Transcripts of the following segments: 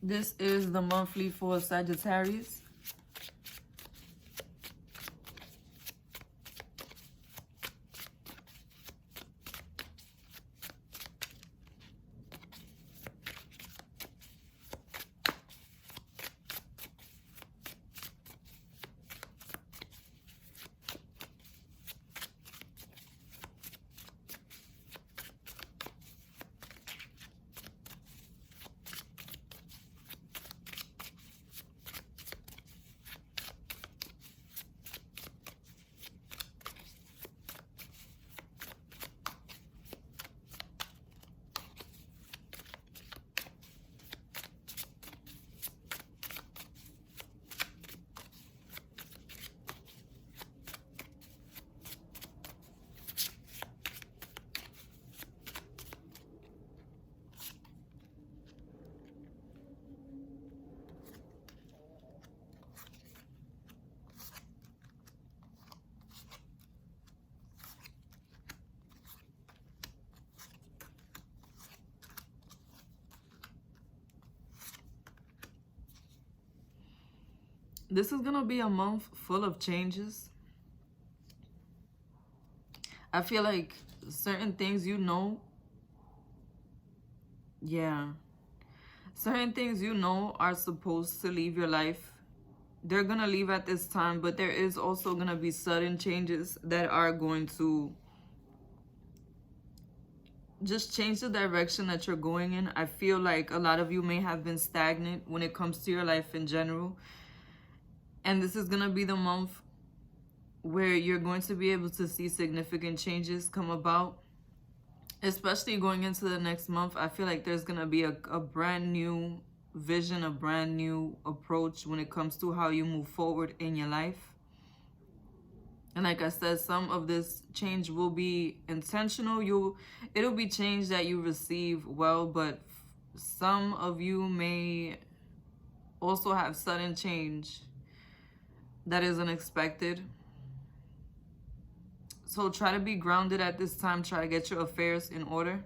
This is the monthly for Sagittarius. This is going to be a month full of changes. I feel like certain things certain things are supposed to leave your life. They're going to leave at this time, but there is also going to be sudden changes that are going to just change the direction that you're going in. I feel like a lot of you may have been stagnant when it comes to your life in general. And this is going to be the month where you're going to be able to see significant changes come about. Especially going into the next month, I feel like there's going to be a brand new vision, a brand new approach when it comes to how you move forward in your life. And like I said, some of this change will be intentional. It'll be change that you receive well, but some of you may also have sudden change that is unexpected. So try to be grounded at this time. Try to get your affairs in order,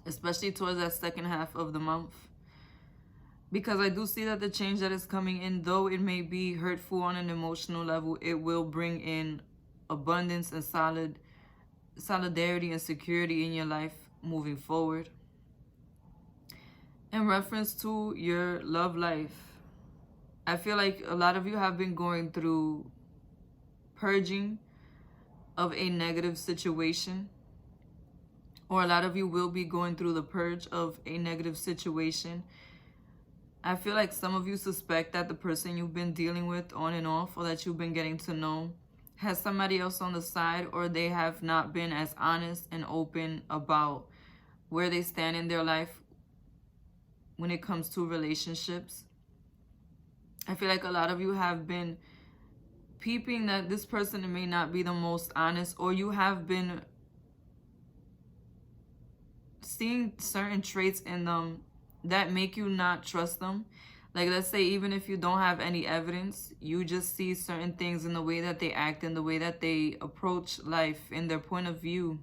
especially towards that second half of the month. Because I do see that the change that is coming in, though it may be hurtful on an emotional level, it will bring in abundance and solidarity and security in your life moving forward. In reference to your love life, I feel like a lot of you have been going through purging of a negative situation, or a lot of you will be going through the purge of a negative situation. I feel like some of you suspect that the person you've been dealing with on and off, or that you've been getting to know, has somebody else on the side, or they have not been as honest and open about where they stand in their life when it comes to relationships. I feel like a lot of you have been peeping that this person may not be the most honest, or you have been seeing certain traits in them that make you not trust them. Like, let's say, even if you don't have any evidence, you just see certain things in the way that they act, in the way that they approach life, in their point of view,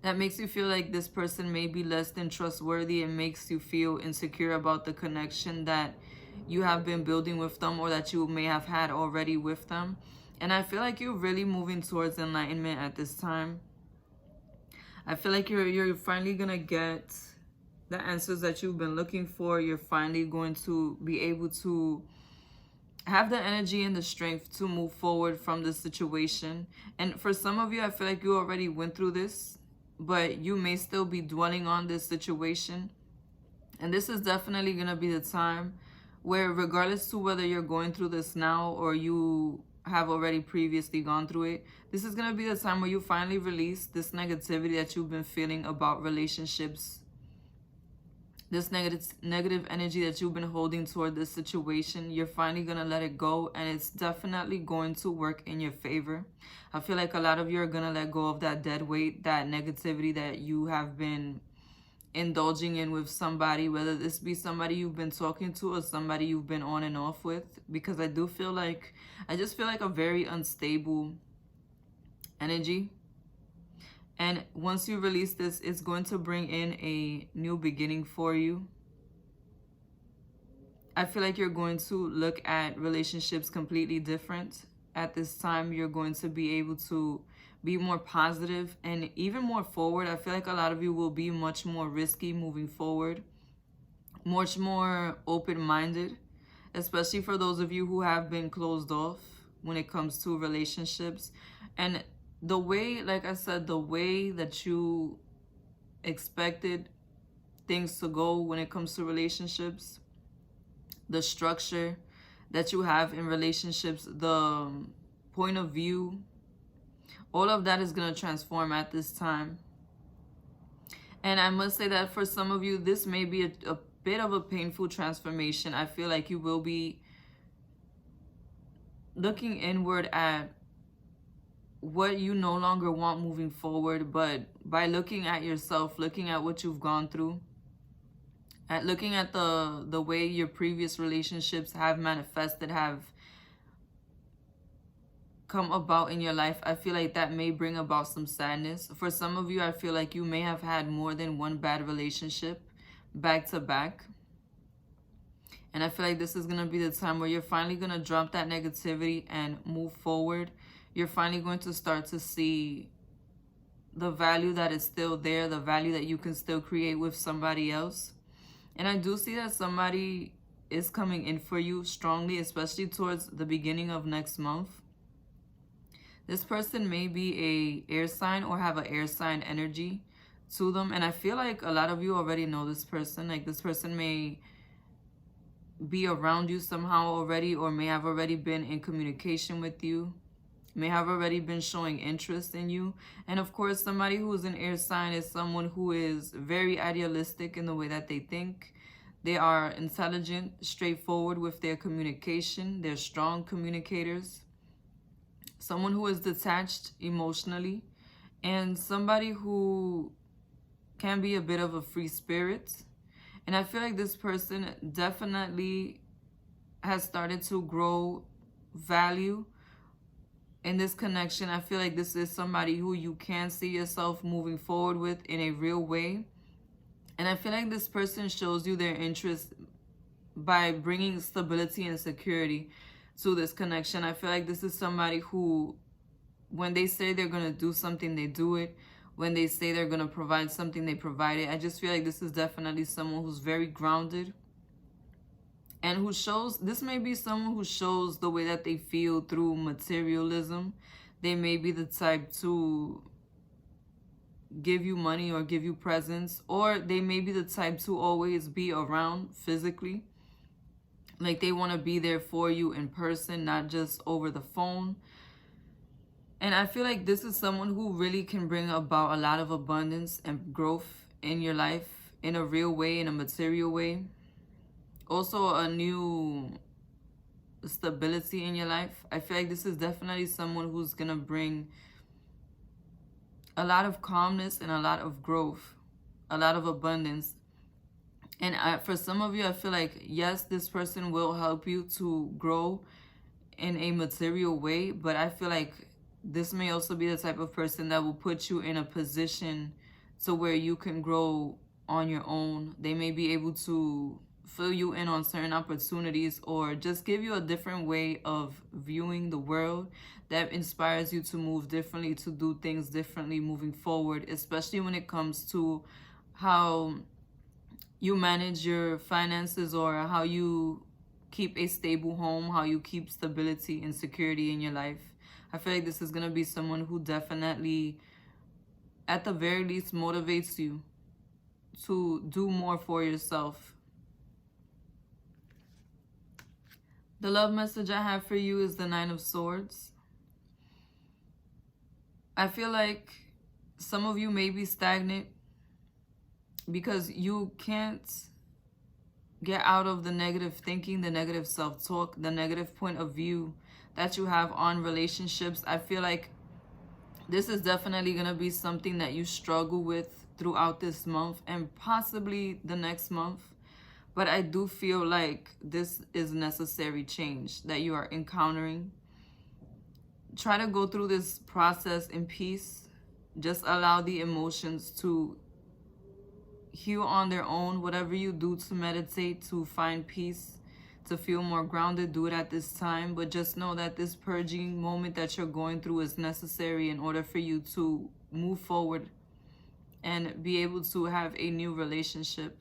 that makes you feel like this person may be less than trustworthy, and makes you feel insecure about the connection that you have been building with them, or that you may have had already with them. And I feel like you're really moving towards enlightenment at this time. I feel like you're finally gonna get the answers that you've been looking for. You're finally going to be able to have the energy and the strength to move forward from this situation. And for some of you, I feel like you already went through this, but you may still be dwelling on this situation. And this is definitely gonna be the time where, regardless to whether you're going through this now or you have already previously gone through it, this is going to be the time where you finally release this negativity that you've been feeling about relationships, this negative energy that you've been holding toward this situation. You're finally going to let it go, and it's definitely going to work in your favor. I feel like a lot of you are going to let go of that dead weight, that negativity that you have been indulging in with somebody, whether this be somebody you've been talking to or somebody you've been on and off with. Because I just feel like a very unstable energy. And once you release this, it's going to bring in a new beginning for you. I feel like you're going to look at relationships completely different. At this time, you're going to be able to be more positive and even more forward. I feel like a lot of you will be much more risky moving forward, much more open-minded, especially for those of you who have been closed off when it comes to relationships. And the way, like I said, the way that you expected things to go when it comes to relationships, the structure that you have in relationships, the point of view, all of that is going to transform at this time. And I must say that for some of you, this may be a bit of a painful transformation. I feel like you will be looking inward at what you no longer want moving forward, but by looking at yourself, looking at what you've gone through, at looking at the way your previous relationships have manifested, have come about in your life, I feel like that may bring about some sadness. For some of you, I feel like you may have had more than one bad relationship back to back. And I feel like this is going to be the time where you're finally going to drop that negativity and move forward. You're finally going to start to see the value that is still there, the value that you can still create with somebody else. And I do see that somebody is coming in for you strongly, especially towards the beginning of next month. This person may be a air sign or have an air sign energy to them. And I feel like a lot of you already know this person. Like this person may be around you somehow already, or may have already been in communication with you, may have already been showing interest in you. And of course, somebody who is an air sign is someone who is very idealistic in the way that they think. They are intelligent, straightforward with their communication. They're strong communicators. Someone who is detached emotionally, and somebody who can be a bit of a free spirit. And I feel like this person definitely has started to grow value in this connection. I feel like this is somebody who you can see yourself moving forward with in a real way. And I feel like this person shows you their interest by bringing stability and security to this connection. I feel like this is somebody who, when they say they're going to do something, they do it. When they say they're going to provide something, they provide it. I just feel like this is definitely someone who's very grounded and who shows, this may be someone who shows the way that they feel through materialism. They may be the type to give you money or give you presents, or they may be the type to always be around physically. Like they want to be there for you in person, not just over the phone. And I feel like this is someone who really can bring about a lot of abundance and growth in your life in a real way, in a material way. Also a new stability in your life. I feel like this is definitely someone who's going to bring a lot of calmness and a lot of growth, a lot of abundance. And for some of you, I feel like, yes, this person will help you to grow in a material way, but I feel like this may also be the type of person that will put you in a position to where you can grow on your own. They may be able to fill you in on certain opportunities, or just give you a different way of viewing the world that inspires you to move differently, to do things differently moving forward, especially when it comes to how you manage your finances, or how you keep a stable home, how you keep stability and security in your life. I feel like this is going to be someone who definitely, at the very least, motivates you to do more for yourself. The love message I have for you is the 9 of Swords. I feel like some of you may be stagnant because you can't get out of the negative thinking, the negative self-talk, the negative point of view that you have on relationships. I feel like this is definitely going to be something that you struggle with throughout this month and possibly the next month. But I do feel like this is necessary change that you are encountering. Try to go through this process in peace. Just allow the emotions to heal on their own. Whatever you do to meditate, to find peace, to feel more grounded, do it at this time. But just know that this purging moment that you're going through is necessary in order for you to move forward and be able to have a new relationship.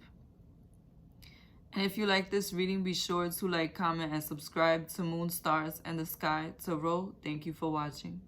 And if you like this reading, be sure to like, comment, and subscribe to Moon, Stars, and the Sky Tarot. Thank you for watching.